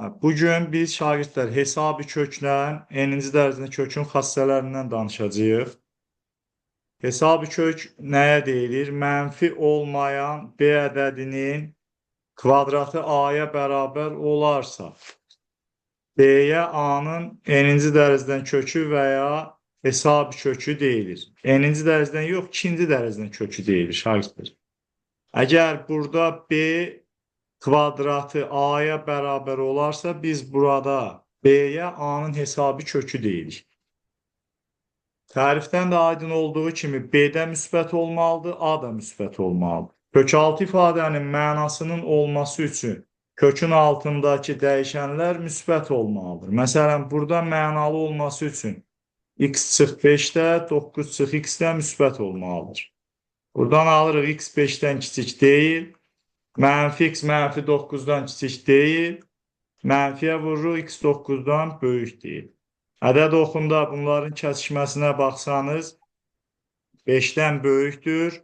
Bugün biz şagirdlər hesabi köklərin n-ci dərəcəli kökün xassələrindən danışacağıq. Hesabi kök nəyə deyilir? Mənfi olmayan B ədədinin kvadratı A-ya bərabər olarsa, B-yə A-nın n-ci dərəcədən kökü və ya hesabi kökü deyilir. N-ci dərəcədən yox, ikinci dərəcədən kökü deyilir şagirdlər. Əgər burada B kvadratı A-ya bərabər olarsa, biz burada B-yə A-nın hesabi kökü deyirik. Tərifdən də aydın olduğu kimi B-də müsbət olmalıdır, A da müsbət olmalıdır. Kökaltı ifadənin mənasının olması üçün kökün altındakı dəyişənlər müsbət olmalıdır. Məsələn, burada mənalı olması üçün x çıx 5-də, 9 çıx x-də müsbət olmalıdır. Buradan alırıq x 5-dən kiçik deyil, mənfi x mənfi 9-dan kiçik deyil, mənfiyə vururuq x 9-dan böyük deyil. Ədəd oxunda bunların kəsişməsinə baxsanız, 5-dən böyükdür,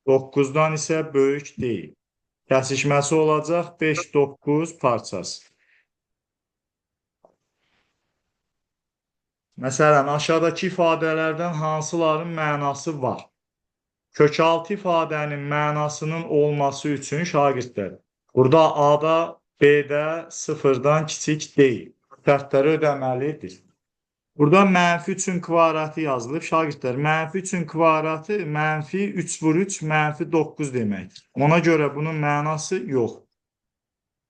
9-dan isə böyük deyil. Kəsişməsi olacaq 5-9 parçası. Məsələn, aşağıdakı ifadələrdən hansıların mənası var? Kökaltı ifadənin mənasının olması üçün şagirdlər, burada A-da, B-də sıfırdan kiçik deyil. Şərtləri ödəməlidir. Burada mənfi 3-ün kvadratı yazılıb. Şagirdlər, mənfi 3-ün kvadratı mənfi 3 vur 3, mənfi 9 deməkdir. Ona görə bunun mənası yox.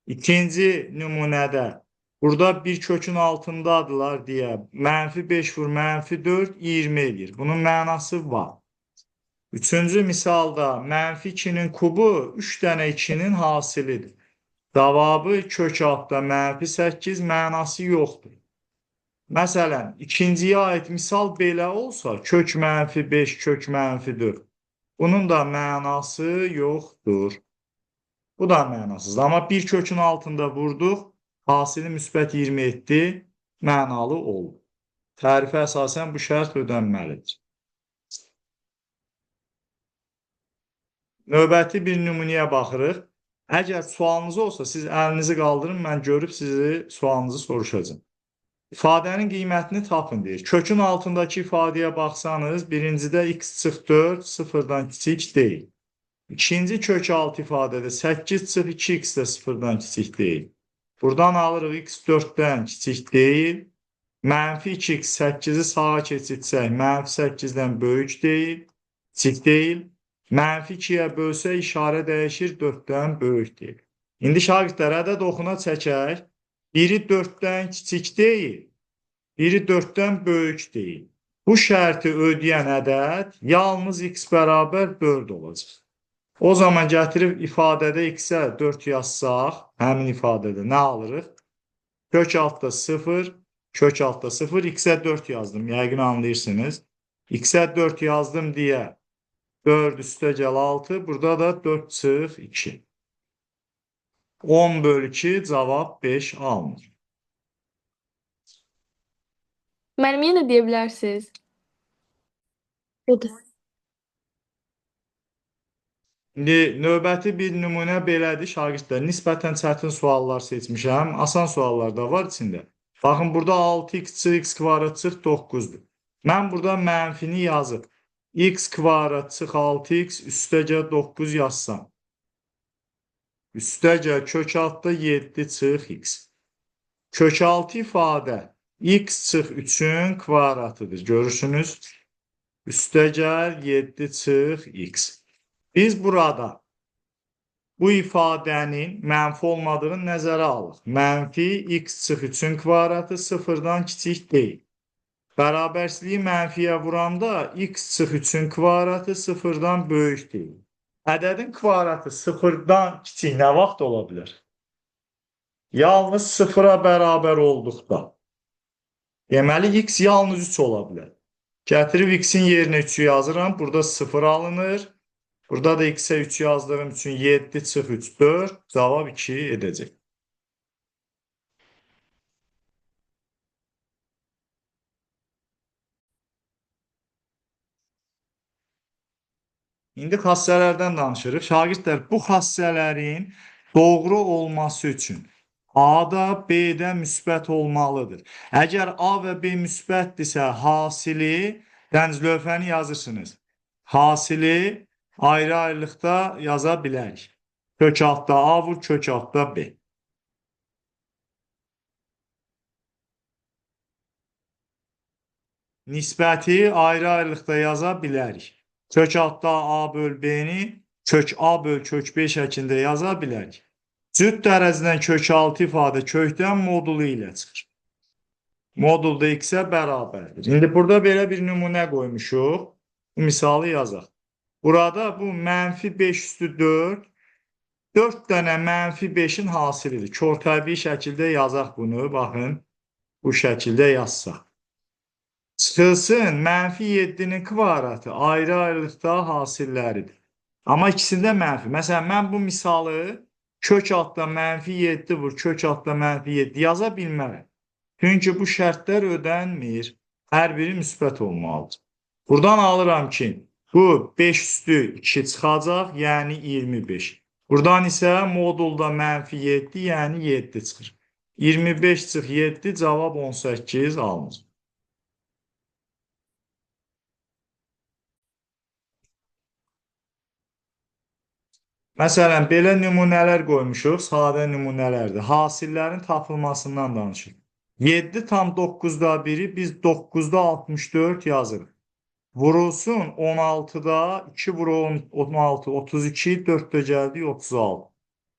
İkinci nümunədə, burada bir kökün altındadılar deyə, mənfi 5 vur mənfi 4, 20 edir. Bunun mənası var. Üçüncü misalda, mənfi 2-nin kubu 3 dənə 2-nin hasilidir. Cavabı kök altda mənfi 8, mənası yoxdur. Məsələn, ikinciyə aid misal belə olsa, kök mənfi 5, kök mənfi 4. Bunun da mənası yoxdur. Bu da mənasızdır. Amma bir kökün altında vurduq, hasili müsbət 27 mənalı oldu. Tərifə əsasən bu şərt ödənməlidir. Növbəti bir nümunəyə baxırıq. Əgər sualınız olsa, siz əlinizi qaldırın, mən görüb sizi sualınızı soruşacağım. İfadənin qiymətini tapın deyir. Kökün altındakı ifadəyə baxsanız, birincidə x çıx 4 sıfırdan kiçik deyil. İkinci kök altı ifadədə 8 çıx 2x də sıfırdan kiçik deyil. Buradan alırıq x 4-dən kiçik deyil. Mənfi 2x 8-i sağa keçirsək, mənfi 8-dən böyük deyil, kiçik deyil. Mənfi 2-yə bölsək, işarə dəyişir, 4-dən böyük deyil. İndi şagirdlər ədəd oxuna çəkək. Biri 4-dən kiçik deyil, biri 4-dən böyük deyil. Bu şərti ödəyən ədəd yalnız x bərabər 4 olacaq. O zaman gətirib ifadədə x-ə 4 yazsaq, həmin ifadədə nə alırıq? Kök altda 0, kök altda 0, x-ə 4 yazdım, yəqin anlayırsınız. X-ə 4 yazdım deyə 4 üstə gəl 6, burada da 4 çıx 2. 10 bölü 2 cavab 5 alınır. Müəllim, yenə deyə bilərsiniz? Odur. İndi növbəti bir nümunə belədir, şagirdlər. Nisbətən çətin suallar seçmişəm. Asan suallar da var içində. Baxın, burada 6x çıx x kvadrat çıx 9-dur. Mən burada mənfini yazıb, x kvadrat çıx 6x üstəgə 9 yazsam. Üstəgə kök altda 7 çıx x. Kök altı ifadə x çıx 3-ün kvadratıdır. Görürsünüz. Üstəgəl 7 çıx x. Biz burada bu ifadənin mənfi olmadığını nəzərə alıq. Mənfi x çıx 3-ün kvadratı sıfırdan kiçik deyil. Bərabərsizliyi mənfiyə vuranda x çıx 3-ün kvadratı sıfırdan böyük deyil. Ədədin kvadratı sıfırdan kiçik nə vaxt ola bilər? Yalnız sıfıra bərabər olduqda. Deməli, x yalnız 3 ola bilər. Gətirib x-in yerinə 3'ü yazıram. Burada 0 alınır. Burada da x-ə 3 yazdığım üçün 7 çıx 3, 4. Cavab 2 edəcək. İndi xassələrdən danışırıq. Şagirdlər, bu xassələrin doğru olması üçün A da B-dən müsbət olmalıdır. Əgər A və B müsbətdirsə, hasili, dəniz lövhəni yazırsınız. Hasili ayrı-ayrılıqda yaza bilərik. Kök altda A vur, kök altda B. Nisbəti ayrı-ayrılıqda yaza bilərik. Kök altda A böl B-ni kök A böl kök B şəklində yaza bilərik. Cüt dərəcədən kök 6 ifadə kökdən modulu ilə çıxır. Modulda x-ə bərabərdir. İndi burada belə bir nümunə qoymuşuq. Bu misalı yazaq. Burada bu mənfi 5 üstü 4. 4 dənə mənfi 5-in hasilidir. Körtəbii şəkildə yazaq bunu. Baxın, bu şəkildə yazsaq. Çıxılsın mənfi 7-nin kvadratı ayrı-ayrılıqda hasilləridir. Amma ikisində mənfi. Məsələn, mən bu misalı kök altda mənfi 7 vur, kök altda mənfi 7 yaza bilmərəm. Çünki bu şərtlər ödənmir. Hər biri müsbət olmalıdır. Buradan alıram ki, bu 5 üstü 2 çıxacaq, yəni 25. Buradan isə modulda mənfi 7, yəni 7 çıxır. 25 çıx 7, cavab 18 alınır. Məsələn, belə nümunələr qoymuşuq, sadə nümunələrdir. Hasillərin tapılmasından danışır. 7 tam 9-da 1-i biz 9-da 64 yazırıq. Vurulsun 16-da 2 vur 16, 32, 4-də gəldi 36.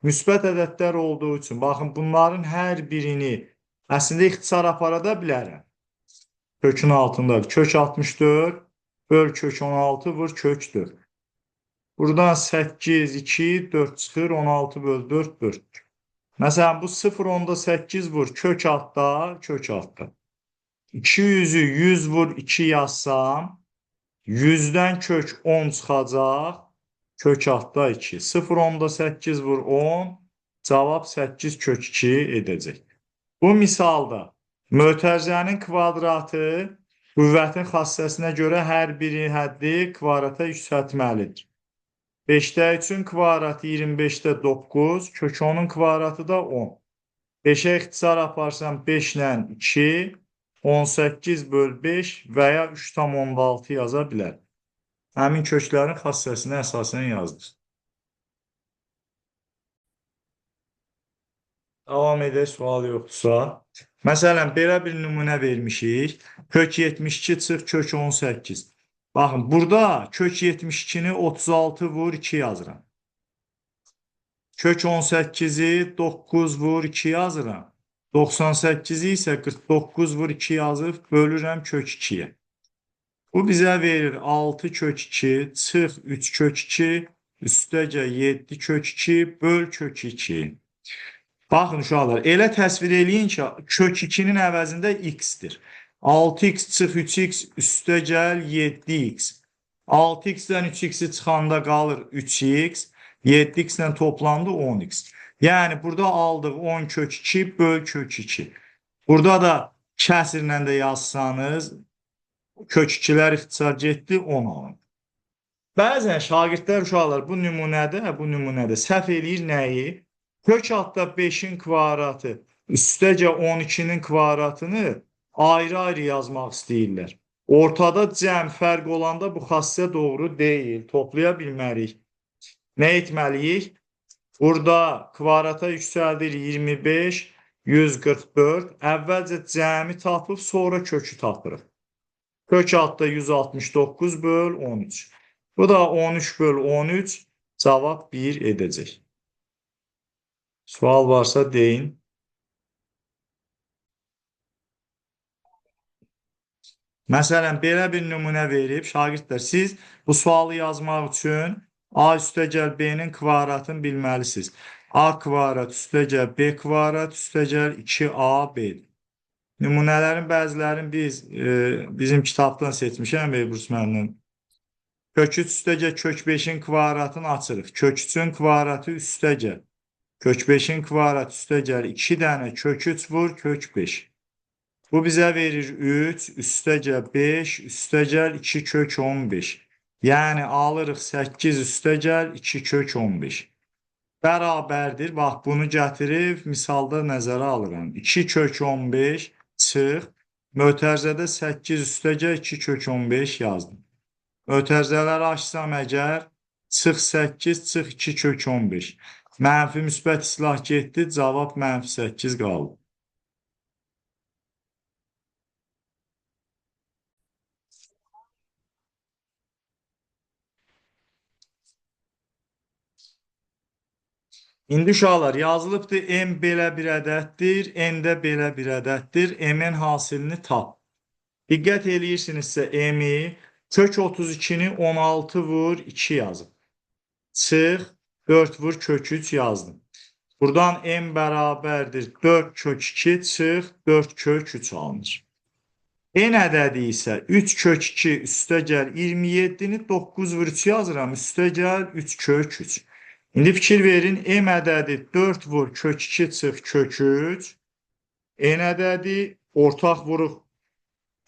Müsbət ədədlər olduğu üçün, baxın, bunların hər birini əslində ixtisar aparada bilərəm. Kökün altındadır. Kök 64, böl kök 16, vur kök 4. Buradan 8, 2, 4 çıxır, 16 böl 4, 4. Məsələn, bu 0,10-da 8 vur, kök altda, kök altda. 200-ü 100 vur, 2 yazsam, 100-dən kök 10 çıxacaq, kök altda 2. 0,10-da 8 vur, 10, cavab 8 kök 2 edəcək. Bu misalda mötərizənin kvadratı qüvvətin xassəsinə görə hər biri həddi kvadrata yüksəltməlidir. 5-də 3-ün kvadratı 25-də 9, kök 10-un kvadratı da 10. 5-ə ixtisar aparsam 5 ilə 2, 18 böl 5 və ya 3,6 yaza bilər. Həmin köklərin xassəsinə əsasən yazdır. Davam edək, sual yoxdursa. Məsələn, belə bir nümunə vermişik. Kök 72 çıx kök 18. Baxın, burada kök 72-ni 36 vur 2 yazıram. Kök 18-i 9 vur 2 yazıram. 98-i isə 49 vur 2 yazıb bölürəm kök 2-yə. Bu bizə verir 6 kök 2, çıx 3 kök 2, üstəcə 7 kök 2, böl kök 2. Baxın uşaqlar, elə təsvir eləyin ki, kök 2-nin əvəzində x-dir. 6x çıx 3x üstə gəl 7x. 6x-dən 3x-i çıxanda qalır 3x. 7x-lə toplandı 10x. Yəni, burada aldıq 10 kök 2 böl kök 2. Burada da kəsrlə də yazsanız, kök 2-lər ixtisar getdi 10 alın. Bəzən şagirdlər, uşaqlar, bu nümunədə səhv eləyir nəyi? Kök altda 5-in kvadratı, üstəcə 12-nin kvadratını ayrı-ayrı yazmaq istəyirlər. Ortada cəm fərq olanda bu xassə doğru deyil, toplaya bilmərik. Nə etməliyik? Burada kvadrata yüksəldir 25, 144. Əvvəlcə cəmi tapıb, sonra kökü tapırıq. Kök altda 169 böl 13. Bu da 13 böl 13, cavab 1 edəcək. Sual varsa deyin. Məsələn, belə bir nümunə verib, şagirdlər, siz bu sualı yazmaq üçün A üstəgəl B-nin kvadratını bilməlisiniz. A kvadrat üstəgəl B kvadrat üstəgəl 2AB-dir. Nümunələrin bəzilərini bizim kitabdan seçmişəm, Veyburs müəllim. Kök 3 üstəgəl kök 5-in kvadratını açırıq. Kök 3-ün kvadratı üstəgəl. Kök 5-in kvadratı üstəgəl 2 dənə kök 3 vur kök 5. Bu bizə verir 3, üstəgəl 5, üstəgəl 2 kök 15. Yəni, alırıq 8 üstəgəl 2 kök 15. bərabərdir. Bax, bunu gətirib misalda nəzərə alıram. 2 kök 15 çıx. Mötərizədə 8 üstəgə 2 kök 15 yazdım. Mötərizələri açsam əgər, çıx 8, çıx 2 kök 15. Mənfi müsbət islah getdi, cavab mənfi 8 qaldı. İndi uşaqlar yazılıbdır, m belə bir ədəddir, n də belə bir ədəddir, m-in hasilini tap. Diqqət eləyirsinizsə m-i, kök 32-ni 16 vur 2 yazıb. Çıx, 4 vur kök 3 yazdım. Buradan m bərabərdir 4 kök 2, çıx, 4 kök 3 alınır. N ədədi isə 3 kök 2 üstə gəl 27-ni 9 vur 3 yazıram, üstə gəl 3 kök 3. İndi fikir verin, m ədədi 4 vur kök 2 çıx kök 3. N ədədi ortaq vuruq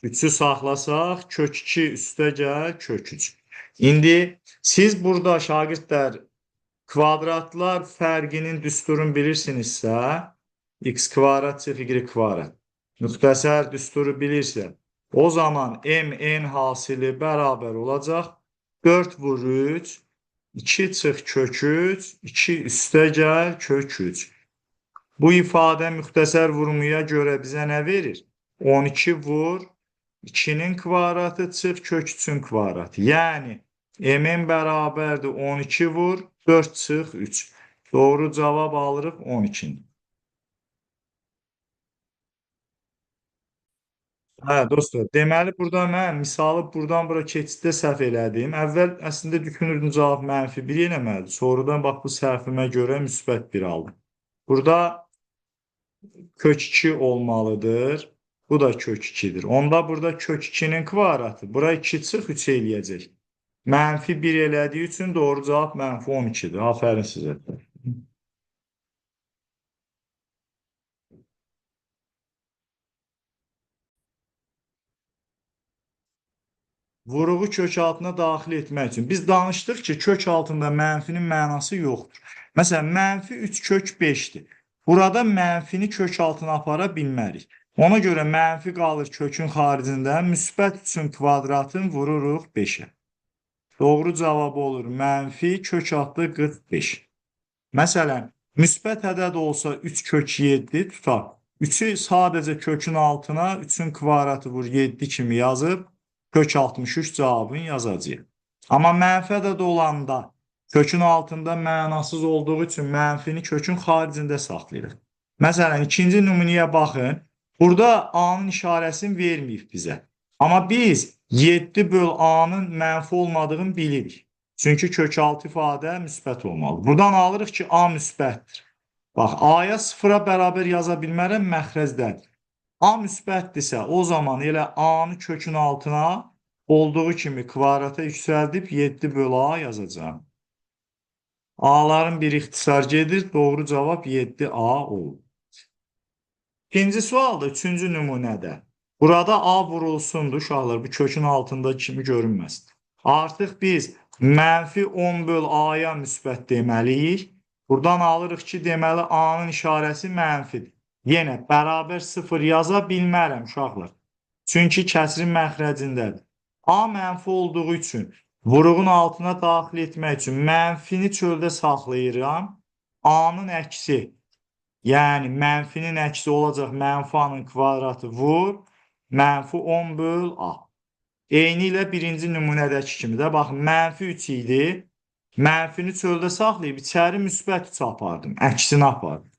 3'ü saxlasaq, kök 2 üstə gəl kök 3. İndi siz burada şagirdlər kvadratlar fərqinin düsturunu bilirsinizsə, x kvadrat çıx y kvadrat. Müxtəsər düsturu bilirsə, o zaman m n hasili bərabər olacaq. 4 vur 3, 2 çıx kök 3, 2 üstə gəl kök 3. Bu ifadə müxtəsər vurmuya görə bizə nə verir? 12 vur 2'nin kvadratı çıx kök 3'ün kvadratı. Yəni m-in bərabərdir 12 vur 4 çıx 3. Doğru cavab alırıq 12'ni. Hə, dostlar, deməli burada mən misalı buradan bura keçiddə səhv elədim. Əvvəl əslində düşünürdüm cavab mənfi 1 eləməlidir. Sonradan bax bu səhvimə görə müsbət 1 aldım. Burada kök 2 olmalıdır. Bu da kök 2'dir. Onda burada kök 2'nin kvadratı. Bura 2 çıx 3 eləyəcək. Mənfi 1 elədiyi üçün doğru cavab mənfi 12'dir. Afərin sizə. Vuruğu kök altına daxil etmək üçün. Biz danışdıq ki, kök altında mənfinin mənası yoxdur. Məsələn, mənfi 3 kök 5'dir. Burada mənfini kök altına apara bilmərik. Ona görə mənfi qalır kökün xaricində, müsbət 3'ün kvadratını vururuq 5'ə. Doğru cavab olur mənfi kök altı 45. Məsələn, müsbət ədəd olsa 3 kök 7 tutar. 3'ü sadəcə kökün altına 3'ün kvadratı vur 7 kimi yazıb, kök 63 cavabını yazacağıq. Amma mənfi ədəd olanda kökün altında mənasız olduğu üçün mənfini kökün xaricində saxlayırıq. Məsələn, ikinci nümunəyə baxın. Burada A-nın işarəsini verməyib bizə. Amma biz 7 böl A-nın mənfi olmadığını bilirik. Çünki kök altı ifadə müsbət olmalı. Buradan alırıq ki, A müsbətdir. Bax, A-ya sıfıra bərabər yaza bilmərəm, məxrəzdədir. A müsbətdirsə, o zaman elə A-nı kökün altına olduğu kimi kvadrata yüksəldib 7 böl A yazacağım. A-ların bir ixtisar gedir, doğru cavab 7A olur. İkinci sualda, üçüncü nümunədə. Burada A vurulsundur, uşaqlar, bu kökün altında kimi görünməsin. Artıq biz mənfi 10 böl A-ya müsbət deməliyik. Buradan alırıq ki, deməli A-nın işarəsi mənfidir. Yenə bərabər 0 yaza bilmərəm uşaqlar. Çünki kəsrin məxrəcindədir. A mənfi olduğu üçün vuruğun altına daxil etmək üçün mənfini çöldə saxlayıram. A-nın əksi, yəni mənfinin əksi olacaq mənfi A-nın kvadratı vur, mənfi 10 böl A. Eyni ilə birinci nümunədəki kimi də, bax, mənfi 3 idi. Mənfini çöldə saxlayıb, içəri müsbət 3 apardım, əksini apardım.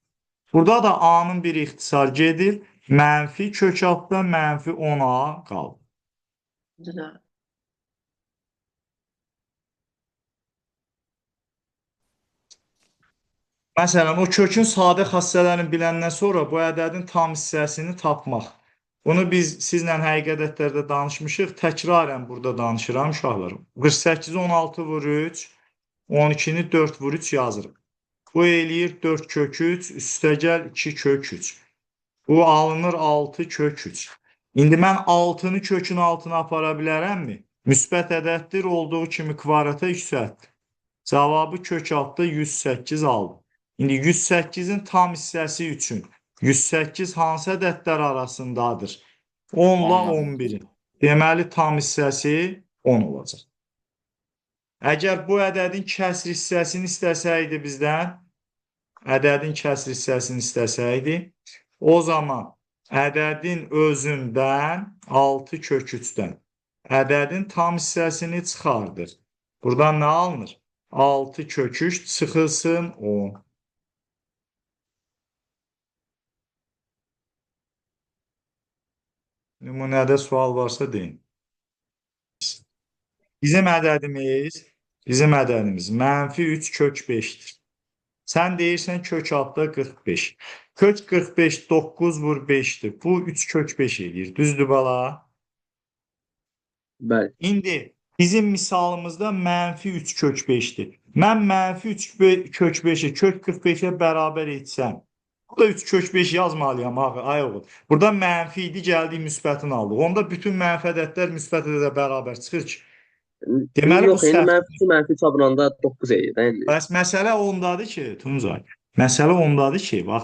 Burada da A-nın bir ixtisar gedir. Mənfi kök altda mənfi 10A qaldı. Məsələn, o kökün sadə xassələrini biləndən sonra bu ədədin tam hissəsini tapmaq. Bunu biz sizlə həqiqi ədədlərdə danışmışıq. Təkrarən burada danışıram uşaqlar. 48-i 16 vur 3, 12-ni 4 vur 3 yazırıq. Bu eləyir 4 kök 3, üstə gəl 2 kök 3. Bu alınır 6 kök 3. İndi mən 6-nı kökün altına apara bilərəmmi? Müsbət ədəddir, olduğu kimi kvadrata yüksəltdir. Cavabı kök altda 108 aldı. İndi 108-in tam hissəsi üçün 108 hansı ədədlər arasındadır? 10 ilə 11-in. Deməli, tam hissəsi 10 olacaq. Əgər bu ədədin kəsr hissəsini istəsəydi bizdən, o zaman ədədin özündən 6 kök 3-dən ədədin tam hissəsini çıxardır. Buradan nə alınır? 6 kök 3 çıxılsın 10. Nümunədə sual varsa deyin. Bizim ədədimiz mənfi 3 kök 5-dir. Sən deyirsən kök altda 45. Kök 45 9 vur 5-dir. Bu 3 kök 5 edir. Düzdür bala? Bəli. İndi bizim misalımızda mənfi 3 kök 5-dir. Mən mənfi 3 kök 5-i kök 45-ə bərabər etsəm, burada 3 kök 5 yazmalıyam, ay oğul. Burada mənfi idi, gəldik müsbətini aldıq. Onda bütün mənfi ədədlər müsbət ədədə bərabər çıxır ki. Deməli, Yox, indi mənfi çapıranda 9 edir. Bəs məsələ ondadır ki, Tuncay, bax,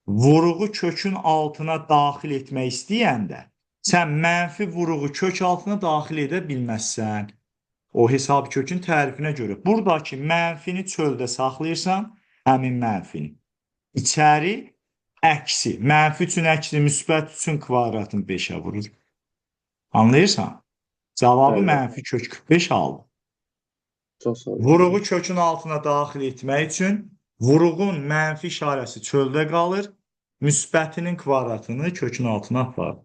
vuruğu kökün altına daxil etmək istəyəndə, sən mənfi vuruğu kök altına daxil edə bilməzsən. O hesab kökün tərifinə görə. Buradakı mənfini çöldə saxlayırsan, həmin mənfini. İçəri əksi. Mənfi üçün əksi, müsbət üçün kvadratın 5-ə vurur. Anlayırsan? Cavabı mənfi kök 45 aldı. Vuruğu kökün altına daxil etmək üçün vuruğun mənfi işarəsi çöldə qalır, müsbətinin kvadratını kökün altına aparır.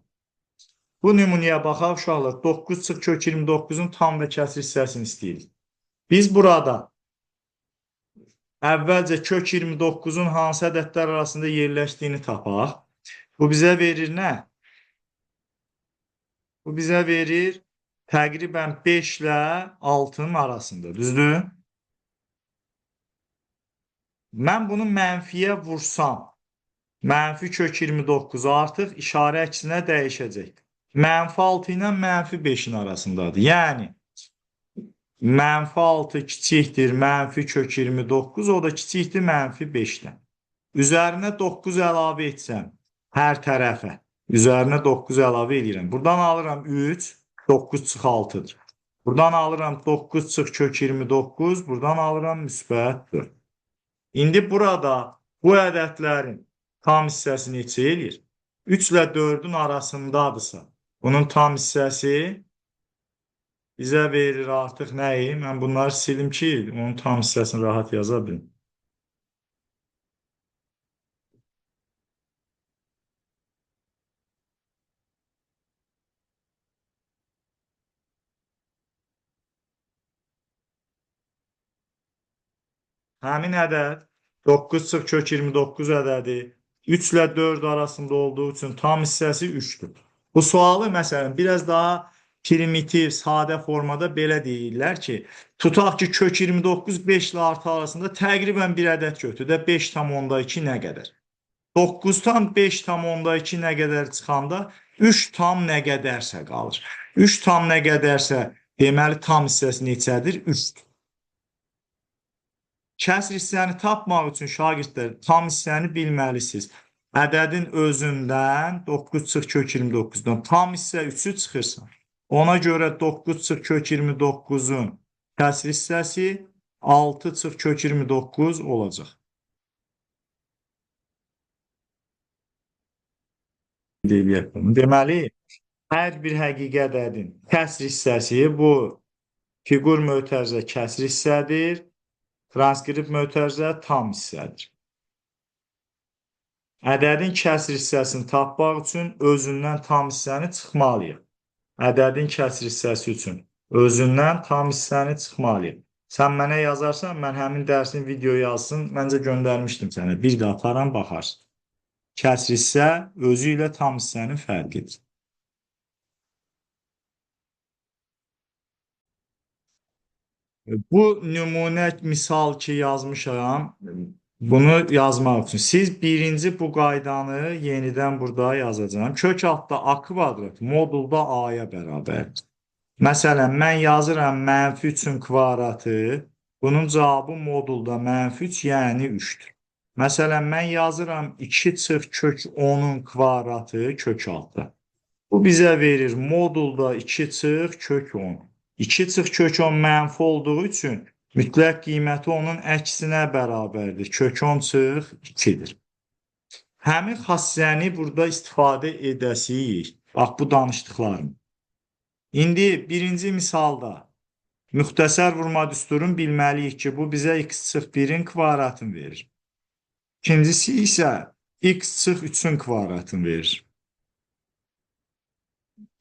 Bu nümunəyə baxaq uşaqlar. 9 çıx kök 29-un tam və kəsr hissəsini istəyirik. Biz burada əvvəlcə kök 29-un hansı ədədlər arasında yerləşdiyini tapaq. Bu bizə verir nə? Bu bizə verir təqribən 5 ilə 6-nın arasında. Düzdür? Mən bunu mənfiyə vursam, mənfi kök 29 artıq işarə əksinə dəyişəcək. Mənfi 6 ilə mənfi 5-in arasındadır. Yəni, mənfi 6 kiçikdir, mənfi kök 29, o da kiçikdir, mənfi 5-dən. Üzərinə 9 əlavə etsəm, hər tərəfə, üzərinə 9 əlavə edirəm. Buradan alıram 3, 9 çıx 6-dır. Buradan alıram 9 çıx kök 29, buradan alıram müsbət 4. İndi burada bu ədədlərin tam hissəsi neçə eləyir? 3 ilə 4-ün arasındadırsa, bunun tam hissəsi bizə verir artıq nəyi? Mən bunları silim ki, onun tam hissəsini rahat yaza bilim. Həmin ədəd 9 çıx kök 29 ədədi 3 ilə 4 arasında olduğu üçün tam hissəsi 3-dür. Bu sualı məsələn biraz daha primitiv, sadə formada belə deyirlər ki, tutaq ki kök 29 5 ilə artı arasında təqribən bir ədəd götür də 5,2 nə qədər? 9-dan 5,2 nə qədər çıxanda 3 tam nə qədərsə qalır. 3 tam nə qədərsə deməli tam hissəsi neçədir? 3-dür. Kəsr hissəni tapmaq üçün şagirdlər tam hissəni bilməlisiniz. Ədədin özündən 9 çıx kök 29-dan tam hissə 3-ü çıxırsan. Ona görə 9 çıx kök 29-un kəsr hissəsi 6 çıx kök 29 olacaq. Deməli, hər bir həqiqi ədədin kəsr hissəsi bu fiqur mötərizə kəsr hissədir. Transkript mötərizə tam hissədir. Ədədin kəsr hissəsini tapmaq üçün özündən tam hissəni çıxmalıyıq. Ədədin kəsr hissəsi üçün özündən tam hissəni çıxmalıyıq. Sən mənə yazarsan, mən həmin dərsin video yazsın, məncə göndərmişdim sənə. Bir də ataram, baxarsın. Kəsr hissə özü ilə tam hissənin fərqidir. Bu nümunə misal ki yazmışam, bunu yazmaq üçün. Siz birinci bu qaydanı yenidən burada yazacağım. Kök altda A kvadrat modulda A-ya bərabərdir. Məsələn, mən yazıram mənfi 3-ün kvadratı Bunun cavabı modulda -3, yəni 3-dür. Məsələn, mən yazıram 2 çıx kök 10-un kvadratı kök 6. Bu bizə verir modulda 2 çıx kök 10. 2 çıx kök 10 mənfi olduğu üçün mütləq qiyməti onun əksinə bərabərdir. Kök 10 çıx 2-dir. Həmin xassəni burada istifadə edəsiyik. Bax, bu danışdıqlarım. İndi birinci misalda müxtəsər vurma düsturunu bilməliyik ki, bu bizə x çıx 1-in kvadratını verir. İkincisi isə x çıx 3-ün kvadratını verir.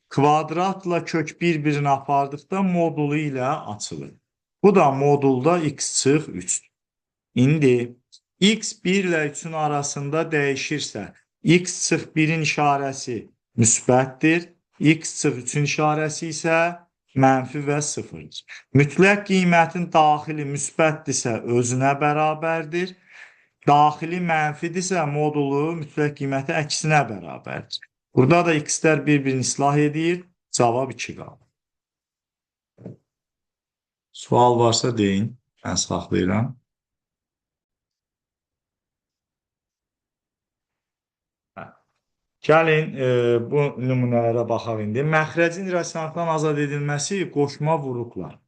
Kvadratla kök bir-birini apardıqda modulu ilə açılır. Bu da modulda x çıx 3. İndi x 1 ilə 3-ün arasında dəyişirsə, x çıx 1-in işarəsi müsbətdir, x çıx 3-ün işarəsi isə mənfi və sıfırdır. Mütləq qiymətin daxili müsbətdirsə özünə bərabərdir. Daxili mənfidirsə modulu mütləq qiyməti əksinə bərabərdir. Burada da x-lər bir-birini islah edir. Cavab 2 qalır. Sual varsa deyin. Mən saxlayıram. Gəlin bu nümunələrə baxaq indi. Məxrəcin irrasionallıqdan azad edilməsi qoşma vuruqlar.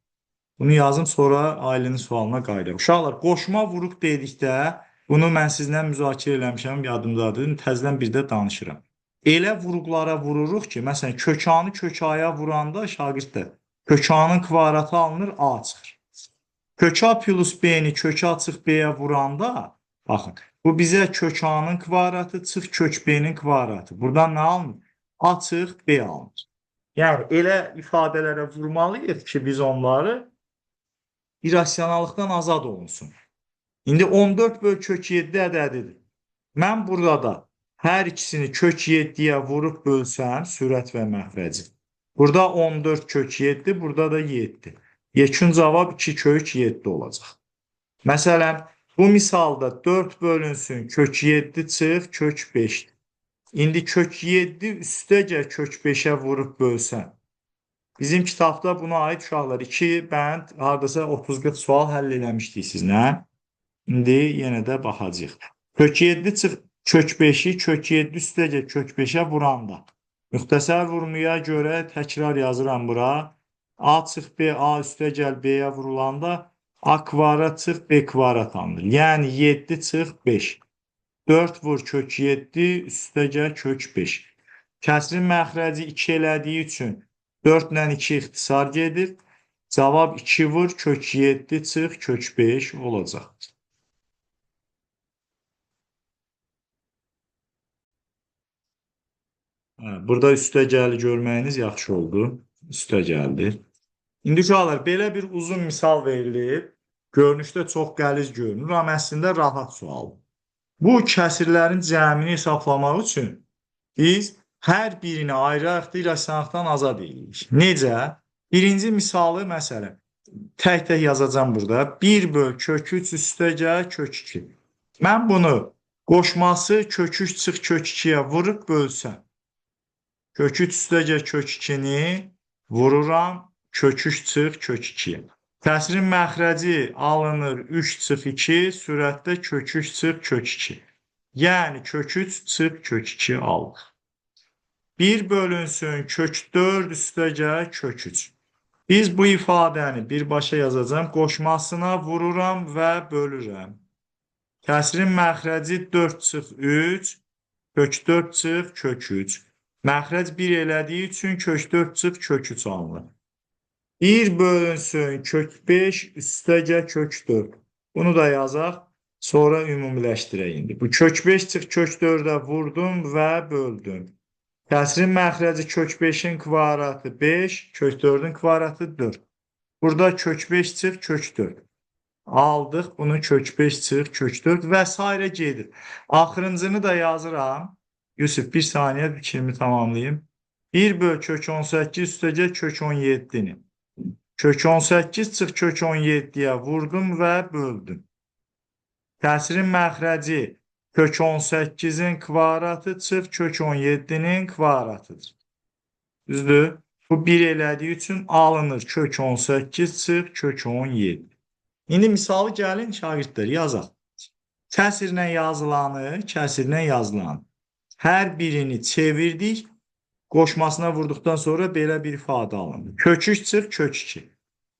Bunu yazım, sonra ailənin sualına qayıdaq. Uşaqlar, qoşma vuruq dedikdə bunu mən sizlə müzakirə eləmişəm, yadımdadır. Təzədən bir də danışıram. Elə vuruqlara vururuq ki, məsələn, kökanı kökaya vuranda şagirddə kökanın kvadratı alınır, A çıxır. Köka plus B-ni köka çıx B-yə vuranda, baxın, bu bizə kökanın kvadratı çıx kök B-nin kvadratı. Buradan nə alınır? A çıx B alınır. Yəni, elə ifadələrə vurmalıyıq ki, biz onları irrasionallıqdan azad olunsun. İndi 14 böl kök 7 ədədidir. Mən burada da hər ikisini kök 7-yə vurub bölsəm, sürət və məxrəci. Burada 14 kök 7, burada da 7. Yekun cavab 2 kök 7 olacaq. Məsələn, bu misalda 4 bölünsün kök 7 çıx kök 5'dir. İndi kök 7 üstəcə kök 5'ə vurub bölsən. Bizim kitabda buna aid uşaqlar 2 bənd, hardasa 30-40 sual həll eləmişdik siz, nə? İndi yenə də baxacaq. Kök 7 çıx kök 5'i kök 7 üstəcə kök 5'ə vuranda. Müxtəsər vurmaya görə təkrar yazıram bura. A çıx B, A üstəgəl B-yə vurulanda A kvadrat çıx B kvadrat alınır. Yəni 7 çıx 5. 4 vur kök 7 üstəgəl kök 5. Kəsrin məxrəci 2 elədiyi üçün 4 ilə 2 ixtisar gedir. Cavab 2 vur kök 7 çıx kök 5 olacaq. Burada üstəgəli görməyiniz yaxşı oldu. Üstəgəldir. İndi uşaqlar, belə bir uzun misal verilib. Görünüşdə çox qəliz görünür, amma əslində rahat sualdır. Bu kəsirlərin cəmini hesablamaq üçün biz hər birini ayrı-ayrı irrasionallıqdan azad edirik. Necə? Birinci misalı məsələn, tək-tək yazacağım burada. 1 böl kök 3 üstəgəl kök 2. Mən bunu qoşması kök 3 çıx kök 2-yə vurub bölsəm. Kök 3 üstəgəl kök 2-ni vururam kök 3 çıx kök 2-yə. Kəsrin məxrəci alınır 3 çıx 2, sürətdə kök 3 çıx kök 2. Yəni kök 3 çıx kök 2 alır. 1 bölünsün kök 4 üstəgəl kök 3. Biz bu ifadəni birbaşa yazacağım. Qoşmasına vururam və bölürəm. Kəsrin məxrəci 4 çıx 3, kök 4 çıx kök 3. Məxrəc 1 elədiyi üçün kök 4 çıx kök 3 alınır. 1 bölünsün kök 5 üstəgəl kök 4. Bunu da yazaq, sonra ümumiləşdirək indi. Bu kök 5 çıx kök 4-ə vurdum və böldüm. Kəsrin məxrəci kök 5-in kvadratı 5, kök 4-ün kvadratı 4. Burada kök 5 çıx kök 4. Aldıq bunu kök 5 çıx kök 4 və s. gedir. Axırıncını da yazıram. Yusuf, bir saniyə fikrimi tamamlayayım. 1 böl kök 18 üstəgəl kök 17-ni. Kök 18 çıx kök 17-yə vurdum və böldüm. Kəsrin məxrəci kök 18-in kvadratı çıx kök 17-nin kvadratıdır. Düzdür? Bu 1 elədiyi üçün alınır kök 18 çıx kök 17. İndi misalı gəlin şagirdlər yazaq. Kəsrlə yazılanı, kəsrlə yazılanı. Hər birini çevirdik. Qoşmasına vurduqdan sonra belə bir ifadə alınır. Kök 3 çıx kök 2.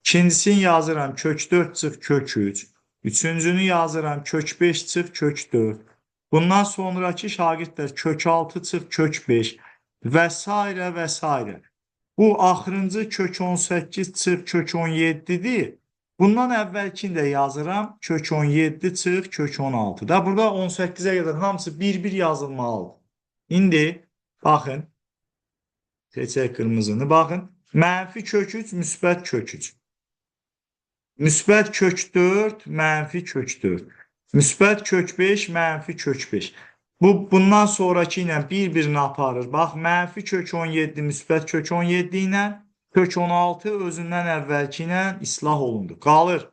İkincisini yazıram kök 4 çıx kök 3. Üçüncünü yazıram kök 5 çıx kök 4. Bundan sonraki şagirdlər kök 6 çıx kök 5 və s. və s. Bu axırıncı kök 18 çıx kök 17-dir. Bundan əvvəlkini də yazıram kök 17 çıx kök 16. Da burada 18-ə qədər hamısı bir-bir yazılmalıdır. İndi baxın. Seçək qırmızını. Baxın. Mənfi kök 3, müsbət kök 3. Müsbət kök 4, mənfi kök 4. Müsbət kök 5, mənfi kök 5. Bundan sonraki ilə bir-birini aparır. Bax, mənfi kök 17, müsbət kök 17 ilə kök 16 özündən əvvəlki ilə islah olundu. Qalır.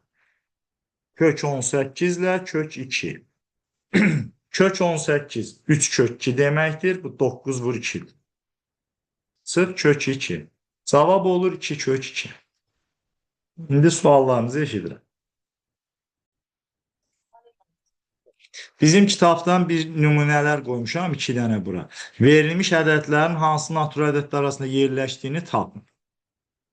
Kök 18 ilə kök 2. Kök 18, 3 kök 2 deməkdir. Bu 9 vur 2-dir. Çıx kök 2. Cavab olur 2 kök 2. İndi suallarınızı eşidirəm. Bizim kitabdan bir nümunələr qoymuşam 2 dənə bura. Verilmiş ədədlərin hansı natural ədədlər arasında yerləşdiyini tapın.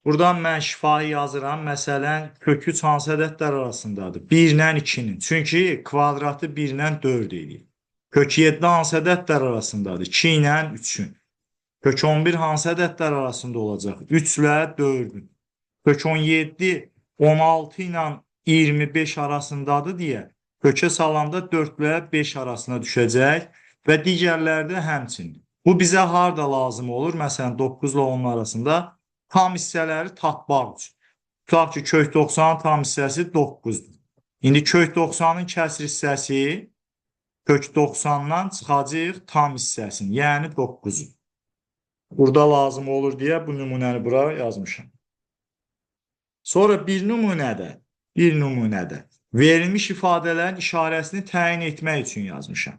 Buradan mən şifahi yazıram. Məsələn, kök 3 hansı ədədlər arasındadır? 1 ilə 2-nin. Çünki kvadratı 1 ilə 4 edir. Kök 7 hansı ədədlər arasındadır? 2 ilə 3-ün. Kök 11 hansı ədədlər arasında olacaq? 3 ilə 4-ün. Kök 17 16 ilə 25 arasındadır deyə kökə salanda 4 ilə 5 arasına düşəcək və digərlərdə həmçinin. Bu bizə harda lazım olur? Məsələn, 9 ilə 10 arasında tam hissələri tapmaq üçün. Tutaq ki, kök 90-ın tam hissəsi 9-dur. İndi kök 90-ın kəsr hissəsi kök 90-dan çıxacaq tam hissəsini, yəni 9-u. Burada lazım olur deyə bu nümunəni bura yazmışam. Sonra bir nümunədə verilmiş ifadələrin işarəsini təyin etmək üçün yazmışam.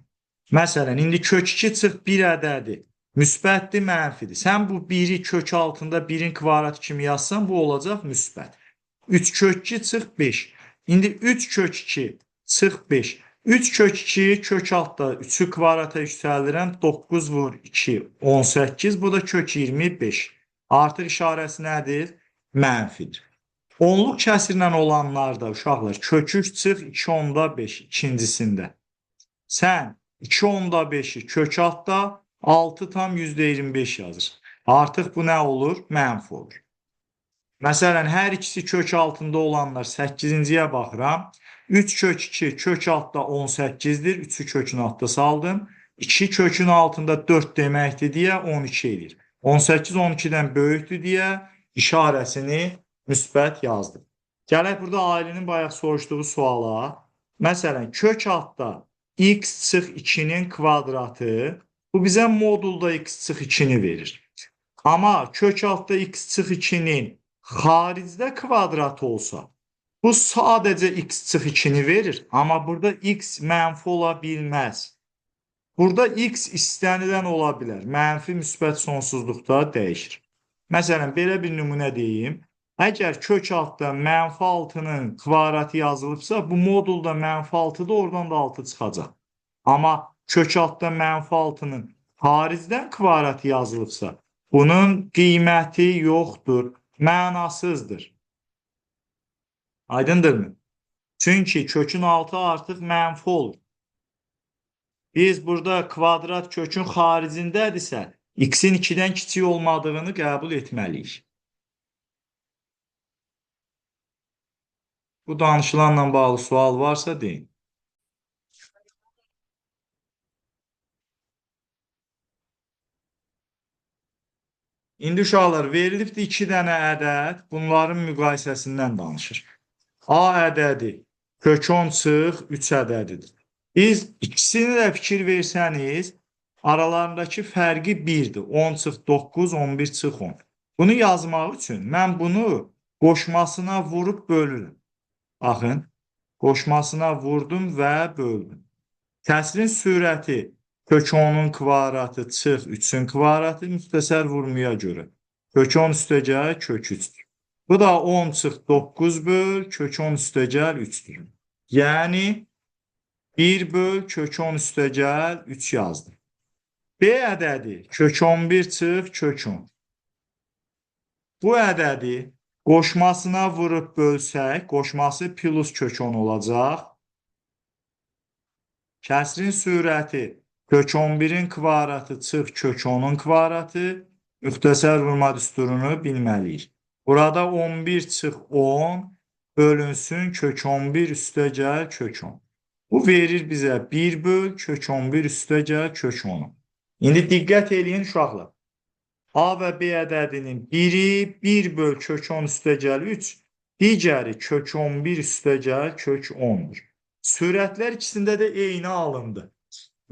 Məsələn, indi kök 2 çıx 1 ədədi müsbətdir, mənfidir. Sən bu 1-i kök altında 1-in kvadratı kimi yazsan, bu olacaq müsbət. 3 kök 2 çıx 5. İndi 3 kök 2 çıx 5. 3 kök 2 kök altda 3-ü kvadrata yüksəldirəm. 9 vur 2, 18. Bu da kök 25. Artıq işarəsi nədir? Mənfidir. Onluq kəsirlə olanlarda uşaqlar kök 3 çıx 2 onda 5 ikincisində. Sən 2 onda 5-i kök altda 6 tam %25 yazır. Artıq bu nə olur? Mənfi olur. Məsələn, hər ikisi kök altında olanlar 8-ciyə baxıram. 3 kök 2 kök altda 18-dir. 3-ü kökün altda saldım. 2 kökün altında 4 deməkdir deyə 12 edir. 18 12-dən böyükdür deyə işarəsini müsbət yazdım. Gələk burada ailənin bayaq soruşduğu suala. Məsələn, kök altda x çıx 2-nin kvadratı, bu bizə modulda x çıx 2-ni verir. Amma kök altda x çıx 2-nin xaricdə kvadratı olsa, bu sadəcə x çıx 2-ni verir. Amma burada x mənfi ola bilməz. Burada x istənilən ola bilər. Mənfi, müsbət sonsuzluqda dəyişir. Məsələn, belə bir nümunə deyim. Əgər kök altda mənfi 6-nın kvadratı yazılıbsa, bu modulda mənfi 6-da oradan da 6 çıxacaq. Amma kök altda mənfi 6-nın xaricdən kvadratı yazılıbsa, bunun qiyməti yoxdur, mənasızdır. Aydındırmı? Çünki kökün altı artıq mənfi olur. Biz burada kvadrat kökün xaricindədirsə, x-in 2-dən kiçik olmadığını qəbul etməliyik. Bu danışılanla bağlı sual varsa deyin. İndi uşaqlar verilibdir 2 dənə ədəd, bunların müqayisəsindən danışır. A ədədi kök 10 çıx 3 ədədidir. Biz ikisini də fikir versəniz, aralarındakı fərqi 1-dir. 10 çıx 9, 11 çıx 10. Bunu yazmaq üçün mən bunu qoşmasına vurub bölürüm. Baxın, qoşmasına vurdum və böldüm. Kəsrin sürəti kök 10-un kvadratı çıx 3-ün kvadratı müxtəsər vurmuya görə. Kök 10 üstəgəl kök 3-dür. Bu da 10 çıx 9 böl kök 10 üstəgəl 3'dür. Yəni 1 böl kök 10 üstəgəl 3 yazdım. B ədədi kök 11 çıx kök 10. Bu ədədi qoşmasına vurub bölsək, qoşması plus kök 10 olacaq. Kəsrin sürəti kök 11-in kvadratı çıx kök 10-un kvadratı. Müxtəsər vurma düsturunu bilməliyik. Burada 11 çıx 10 bölünsün kök 11 üstəgəl kök 10. Bu verir bizə 1 böl kök 11 üstəgəl kök 10. İndi diqqət eləyin uşaqlar. A və B ədədinin biri 1 böl kök 10 üstəgəl 3, digəri kök 11 üstəgəl kök 10'dur. Sürətlər ikisində də eyni alındı.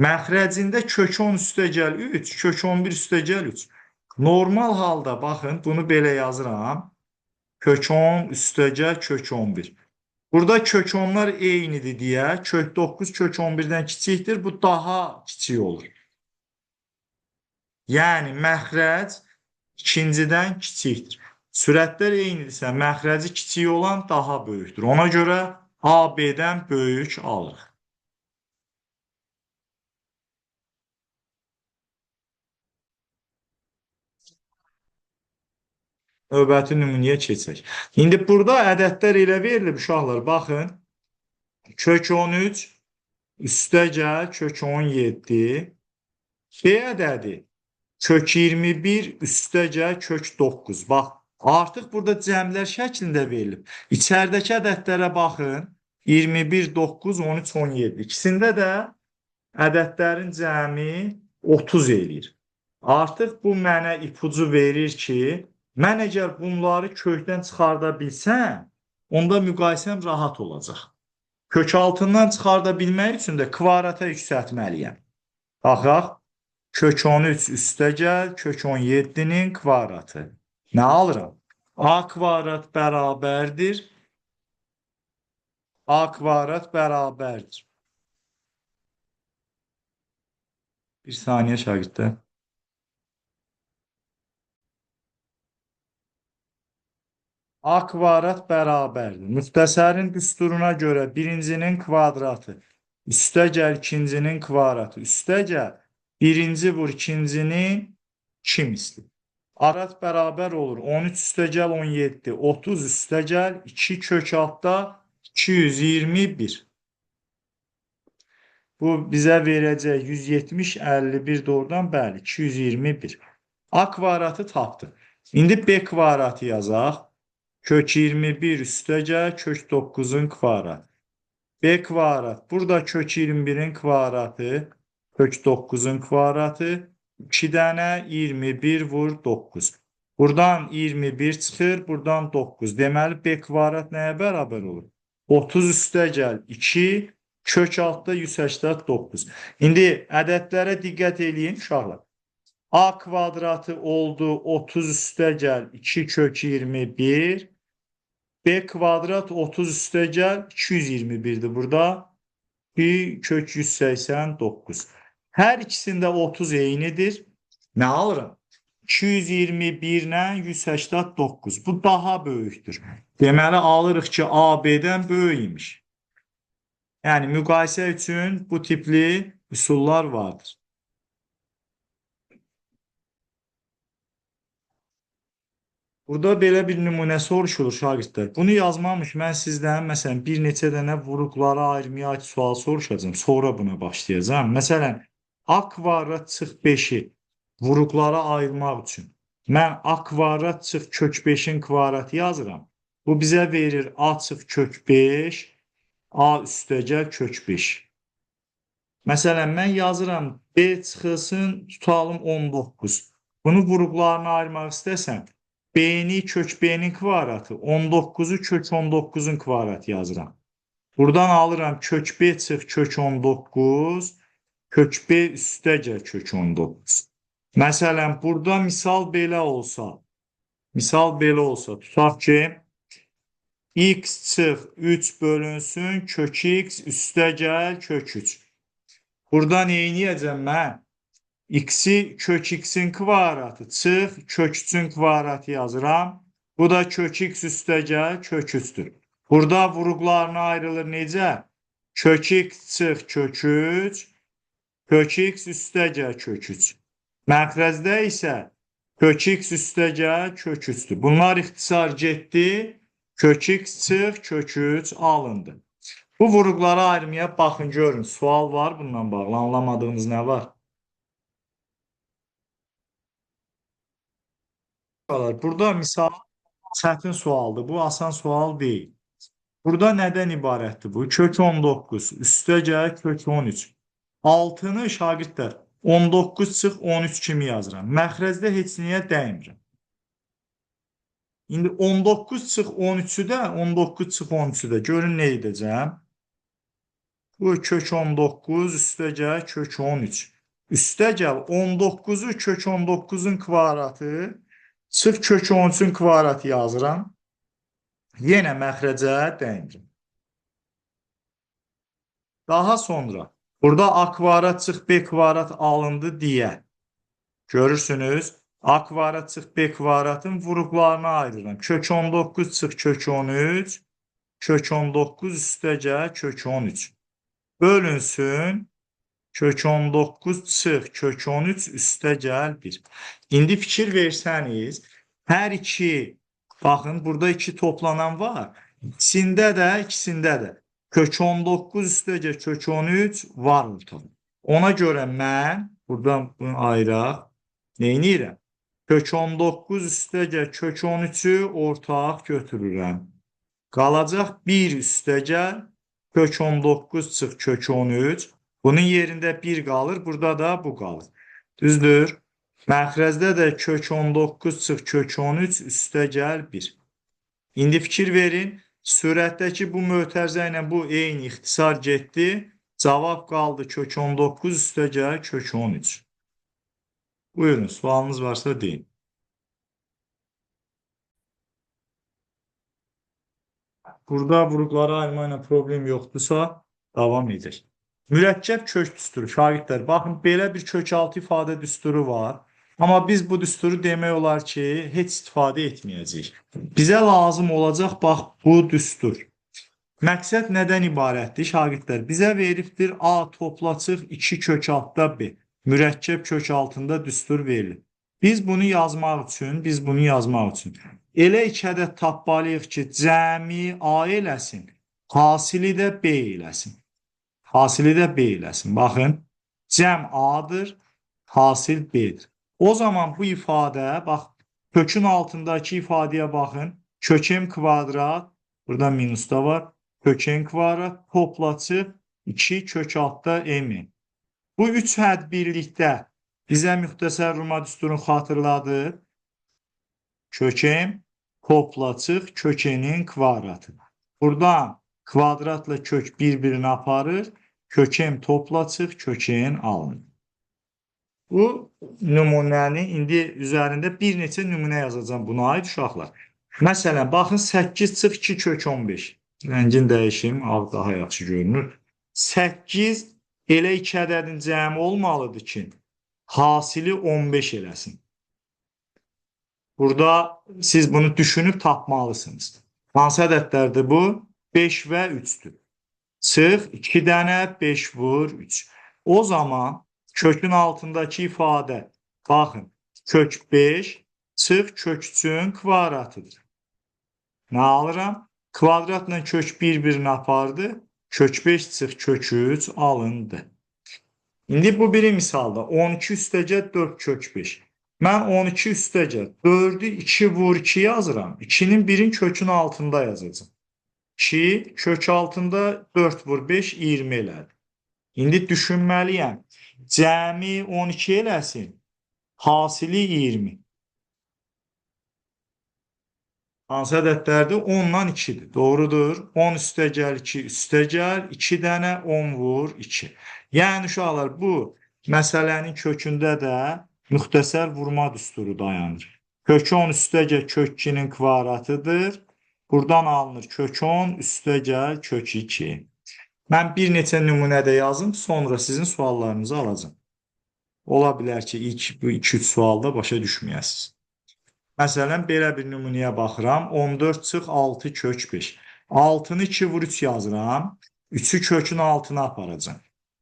Məxrəcində kök 10 üstəgəl 3, kök 11 üstəgəl 3. Normal halda baxın, bunu belə yazıram. Kök 10 üstəgəl kök 11. Burada kök 10'lar eynidir deyə, kök 9 kök 11'dən kiçikdir, bu daha kiçik olur. Yəni məxrəc ikincidən kiçikdir. Sürətlər eynidirsə, məxrəci kiçik olan daha böyükdür. Ona görə A, B-dən böyük alırıq. Növbəti nümunəyə keçək. İndi burada ədədlər elə verilib uşaqlar. Baxın. Kök 13 üstəgəl kök 17. B ədədi kök 21 üstəgəl kök 9. Bax, artıq burada cəmlər şəklində verilib. İçəridəki ədədlərə baxın. 21, 9, 13, 17. İkisində də ədədlərin cəmi 30 eləyir. Artıq bu mənə ipucu verir ki, mən əgər bunları kökdən çıxarda bilsəm, onda müqayisəm rahat olacaq. Kök altından çıxarda bilmək üçün də kvadrata yüksəltməliyəm. Baxaq, kök 13 üstəgəl kök 17'nin kvadratı. Nə alıram? A kvadrat bərabərdir. A kvadrat bərabərdir. Bir saniyə şagirdlər. A kvadrat bərabərdir. Müxtəsərin düsturuna görə birincinin kvadratı üstəgəl ikincinin kvadratı üstəgəl birinci vur ikincinin 2 misli. Kvadrat bərabər olur 13 üstəgəl 17, 30 üstəgəl 2 kök altda 221. Bu bizə verəcək 170, 51 doğrudan bəli 221. A kvadratı tapdıq. İndi B kvadratı yazaq. Kök 21 üstəgəl kök 9'un kvadratı. B kvadrat. Burada kök 21'in kvadratı. Kök 9'un kvadratı. 2 dənə 21 vur 9. Buradan 21 çıxır. Buradan 9. Deməli B kvadrat nəyə bərabər olur? 30 üstəgəl 2 kök altda 189. İndi ədədlərə diqqət eləyin uşaqlar. A kvadratı oldu 30 üstəgəl 2 kök 21. B kvadrat 30 üstəgəl 221'dir burada. 1 kök 189. Hər ikisində 30 eynidir. Nə alıram? 221 ilə 189. Bu daha böyükdür. Deməli alırıq ki, A, B-dən böyük imiş. Yəni müqayisə üçün bu tipli üsullar vardır. Burada belə bir nümunə soruşulur şagirdlər. Bunu yazmamış mən sizdən məsələn bir neçə dənə vuruqlara ayırmaya aid sual soruşacağım. Sonra buna başlayacağım. Məsələn, A kvadrat çıx 5'i vuruqlara ayırmaq üçün mən A kvadrat çıx kök 5'in kvadratı yazıram. Bu bizə verir A çıx kök 5, A üstəgəl kök 5. Məsələn, mən yazıram B çıxılsın, tutalım 19. Bunu vuruqlarına ayırmaq istəsəm, B'ni kök B'nin kvadratı, 19'u kök 19'un kvadratı yazıram. Buradan alıram kök B çıx kök 19, kök B üstəgəl kök 19. Məsələn, burada misal belə olsa, tutaq ki, x çıx 3 bölünsün kök x üstəgəl kök 3. Burada neyniyəcəm mən? X'i kök x'in kvadratı çıx kök 3'ün kvadratı yazıram. Bu da kök x üstəgəl kök 3'dür. Burada vuruqlarına ayrılır necə? Kök x çıx kök 3, kök x üstəgəl kök 3. Məxrəzdə isə kök x üstəgəl kök 3'dür. Bunlar ixtisar getdi. Kök x çıx kök 3 alındı. Bu vuruqları ayırmaya baxın, görün. Sual var bununla bağlı. Anlamadığınız nə var? Burada misal çətin sualdır. Bu asan sual deyil. Burada nədən ibarətdir bu? Kök 19 üstəgəl kök 13. Altını şagirdlər 19 çıx 13 kimi yazıram. Məxrəzdə heç niyə dəymirəm. İndi 19 çıx 13'ü də 19 çıx 13'ü də görün nə edəcəm? Bu kök 19 üstəgəl kök 13. Üstəgəl 19'u kök 19'un kvadratı çıx kök 13'ün kvadratı yazıram. Yenə məxrəcə dəymirim. Daha sonra burada a kvadrat çıx b kvadrat alındı deyə. Görürsünüz. A kvadrat çıx b kvadratın vuruqlarına ayırıram. Kök 19 çıx kök 13. Kök 19 üstəgəl kök 13. Bölünsün. Kök 19 çıx kök 13 üstəgəl 1. İndi fikir versəniz, hər iki, baxın burada iki toplanan var. İkisində də kök 19 üstəgəl kök 13 var ortada. Ona görə mən, buradan bunu ayıraq, neyniyirəm? Kök 19 üstəgəl kök 13'ü ortaq götürürəm. Qalacaq 1 üstəgəl kök 19 çıx kök 13. Bunun yerində 1 qalır, burada da bu qalır. Düzdür? Məxrəzdə də kök 19 çıx kök 13 üstəgəl 1. İndi fikir verin, sürətdəki bu mötərizə ilə bu eyni ixtisar getdi. Cavab qaldı kök 19 üstəgəl kök 13. Buyurun, sualınız varsa deyin. Burada vuruqları ayırma ilə problem yoxdursa, davam edək. Mürəkkəb kök düsturu. Şagirdlər, baxın, belə bir kökaltı ifadə düsturu var. Amma biz bu düsturu demək olar ki, heç istifadə etməyəcəyik. Bizə lazım olacaq, bax, bu düstur. Məqsəd nədən ibarətdir, şagirdlər? Bizə veribdir A topla çıx 2 kök altda B. Mürəkkəb kök altında düstur verilir. Biz bunu yazmaq üçün elə iki ədəd tapmalıyıq ki, cəmi A eləsin, hasili də B eləsin. Hasili də B eləsin. Baxın, cəm A'dır, hasil B'dir. O zaman bu ifadə, bax, kökün altındakı ifadəyə baxın. Kök m kvadrat, burada minus da var. Kök n kvadrat toplaçı 2 kök altda m. Bu üç hədd birlikdə bizə müxtəsər Ruma düsturunu xatırladır. Kök m toplaçıq kök n-in kvadratı. Buradan kvadratla kök bir-birini aparır. Kök m toplaçıq kök n alınır. Bu nümunəni indi üzərində bir neçə nümunə yazacağım buna aid uşaqlar. Məsələn, baxın 8 çıx 2 kök 15. Rəngin dəyişim, ağ daha yaxşı görünür. 8 elə iki ədədin cəmi olmalıdır ki, hasili 15 eləsin. Burada siz bunu düşünüb tapmalısınız. Hansı ədədlərdir bu? 5 və 3'dür. Çıx 2 dənə 5 vur 3. O zaman kökün altındakı ifadə, baxın, kök 5 çıx kök 3'ün kvadratıdır. Nə alıram? Kvadratla kök bir-birini apardı. Kök 5 çıx kök 3 alındı. İndi bu biri misalda 12 üstəgəl 4 kök 5. Mən 12 üstəgəl 4'ü 2 vur 2 yazıram. 2'nin birin kökün altında yazacağım. 2 kök altında 4 vur 5 20 elədi. İndi düşünməliyəm. Cəmi 12 eləsin. Hasili 20. Hansı ədədlərdir? 10'dan 2'dir. Doğrudur. 10 üstəgəl 2 üstəgəl 2 dənə 10 vur 2. Yəni uşaqlar bu məsələnin kökündə də müxtəsər vurma düsturu dayanır. Kök 10 üstəgəl kök 2'nin kvadratıdır. Buradan alınır kök 10 üstəgəl kök 2. Mən bir neçə nümunədə yazım, sonra sizin suallarınızı alacağım. Ola bilər ki, ilk bu 2-3 sualda başa düşməyəsiniz. Məsələn, belə bir nümunəyə baxıram. 14 çıx 6 kök 5. 6-nı 2 vur 3 yazıram. 3-ü kökün altına aparacam.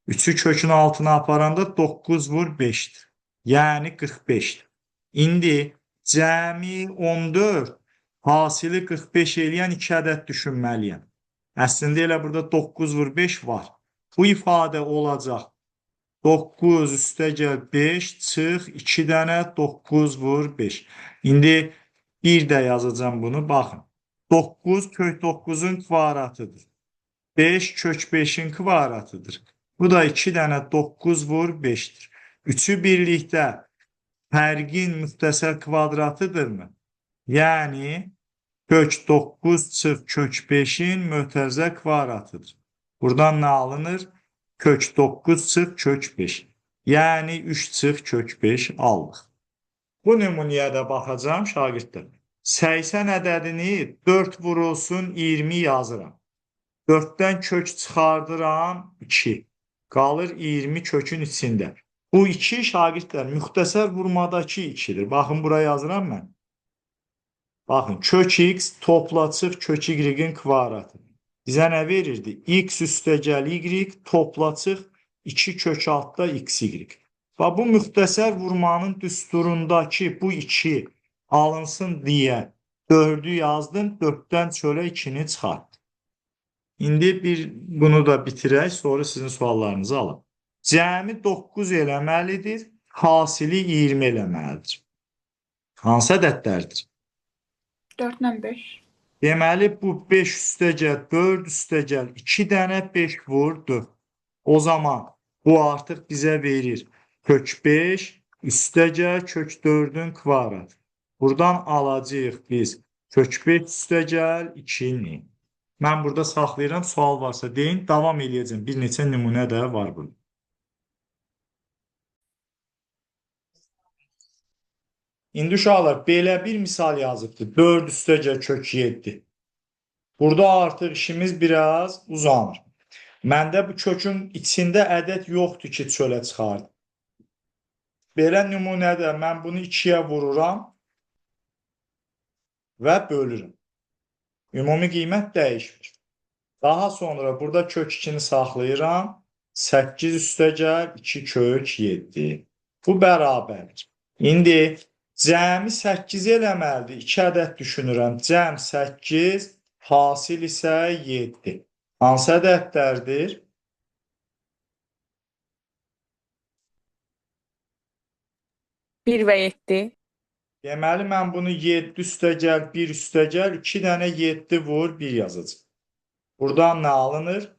3-ü kökün altına aparanda 9 vur 5'dir. Yəni 45'dir. İndi cəmi 14 hasili 45 eləyən 2 ədəd düşünməliyəm. Əslində elə burada 9 vur 5 var. Bu ifadə olacaq 9 üstəgəl 5 çıx 2 dənə 9 vur 5. İndi bir də yazacağım bunu. Baxın. 9 kök 9'un kvaratıdır. 5 kök 5'in kvaratıdır. Bu da 2 dənə 9 vur 5'dir. Üçü birlikdə fərqin müxtəsər kvadratıdırmı? Yəni kök 9 çıx kök 5'in mötərizə kvaratıdır. Buradan nə alınır? Kök 9 çıx kök 5. Yəni 3 çıx kök 5 aldıq. Bu nümunəyə də baxacağım şagirdlər. 80 ədədini 4 vurulsun 20 yazıram. 4'dən kök çıxardıram 2. Qalır 20 kökün içində. Bu 2 şagirdlər müxtəsər vurmadakı 2'dir. Baxın buraya yazıram mən. Baxın kök x topla çıx kök y-in kvadratı. Bizə nə verirdi? X üstəgəl y topla çıx 2 kök altda xy. Və bu müxtəsər vurmanın düsturundakı bu 2 alınsın deyə 4'ü yazdım. 4'dən çölə 2'ni çıxartdım. İndi bunu da bitirək, sonra sizin suallarınızı alın. Cəmi 9 eləməlidir, hasili 20 eləməlidir. Hansı ədədlərdir? 4 ilə 5. Deməli, bu 5 üstəgəl 4 üstəgəl 2 dənə 5 vur 4. O zaman bu artıq bizə verir kök 5 üstəgəl kök 4'ün kvadratı. Buradan alacağıq biz kök 5 üstəgəl 2'ni. Mən burada saxlayıram, sual varsa deyin, davam eləyəcəm. Bir neçə nümunə də var burada. İndi uşaqlar, belə bir misal yazıbdır. 4 üstəgəl kök 7. Burada artıq işimiz biraz uzanır. Məndə bu kökün içində ədəd yoxdur ki, çölə çıxardım. Belə nümunədə mən bunu 2'yə vururam və bölürüm. Ümumi qiymət dəyişmir. Daha sonra burada kök 2'ni saxlayıram. 8 üstəgəl 2 kök 7. Bu bərabərdir. İndi cəmi 8 eləməlidir. 2 ədəd düşünürəm. Cəm 8, hasil isə 7. Hansı ədədlərdir? Bir və 7. Deməli, mən bunu 7 üstəgəl 1 üstəgəl 2 dənə 7 vur 1 yazacağım. Buradan nə alınır?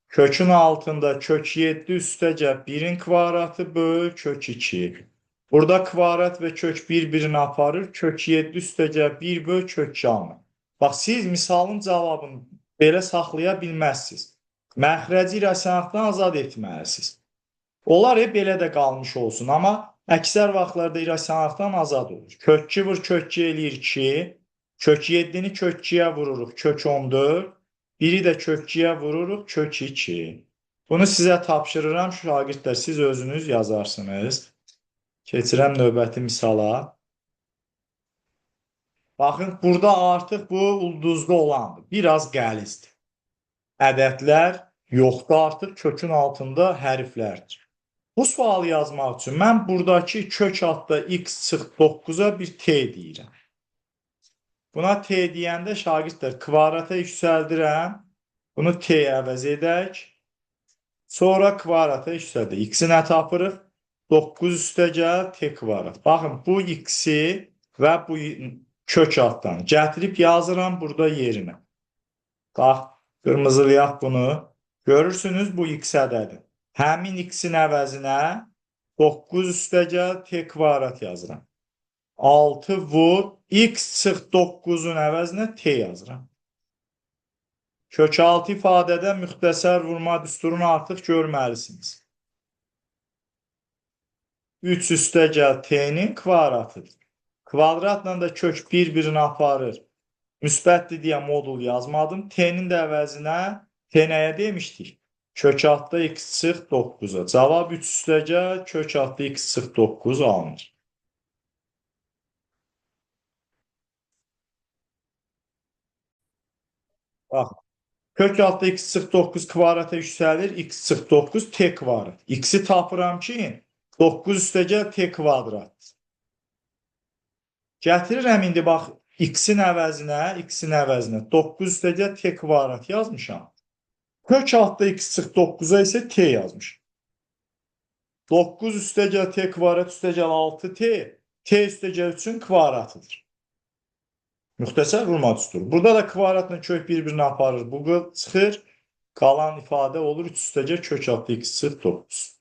Kökün altında kök 7 üstəgəl 1'in kvadratı böl kök 2. Burada kvadrat və kök bir-birini aparır. Kök 7 üstəgəl 1 böl kök 2 alınır. Bax, siz misalın cavabını belə saxlaya bilməzsiniz. Məxrəci rəsənatdan azad etməlisiniz. Olar belə də qalmış olsun, amma əksər vaxtlarda rəsənatdan azad olur. Kök 2 vur kök 2 eləyir 2. Kök 7'ni kök 2'yə vururuq kök 14. Biri də kök 2'yə vururuq kök 2. Bunu sizə tapşırıram şagirdlər, siz özünüz yazarsınız. Keçirəm növbəti misala. Baxın, burada artıq bu ulduzlu olandır. Biraz qəlizdir. Ədədlər yoxdur, artıq kökün altında hərflərdir. Bu sualı yazmaq üçün mən buradakı kök altda x çıx 9'a bir t deyirəm. Buna t deyəndə şagirdlər kvadrata yüksəldirəm. Bunu t əvəz edək. Sonra kvadrata yüksəldir. X-i nə tapırıq? 9 üstəgəl t kvadrat. Baxın, bu x-i və bu kök altdan gətirib yazıram burada yerinə. Bax, qırmızılayaq bunu. Görürsünüz, bu x ədədir. Həmin x-in əvəzinə 9 üstəgəl t kvadrat yazıram. 6 vur x çıx 9'un əvəzinə t yazıram. Kök altı ifadədə müxtəsər vurma düsturunu artıq görməlisiniz. 3 üstəgəl t'nin kvadratıdır. Kvadratla da kök bir-birini aparır. Müsbətdir deyə modul yazmadım. T'nin də əvəzinə t nəyə demişdik? Kök altda x çıx 9'a. Cavab 3 üstəgəl kök altda x çıx 9 alınır. Bax, kök altda x çıx 9 kvarata yüksəlir, x çıx 9 t kvadrat. X-i tapıram ki, 9 üstəgəl t kvadrat. Gətirirəm indi bax, x-in əvəzinə 9 üstəgəl t kvadrat yazmışam. Kök altda x çıx 9-a isə t yazmışam. 9 üstəgəl t kvadrat üstəgəl 6t, t üstəgəl 3-ün kvadratıdır. Müxtəsər vurma düsturu. Burada da kvadratla kök bir-birini aparır. Bu çıxır. Qalan ifadə olur 3 üstəgəl kök altda x çıx 9.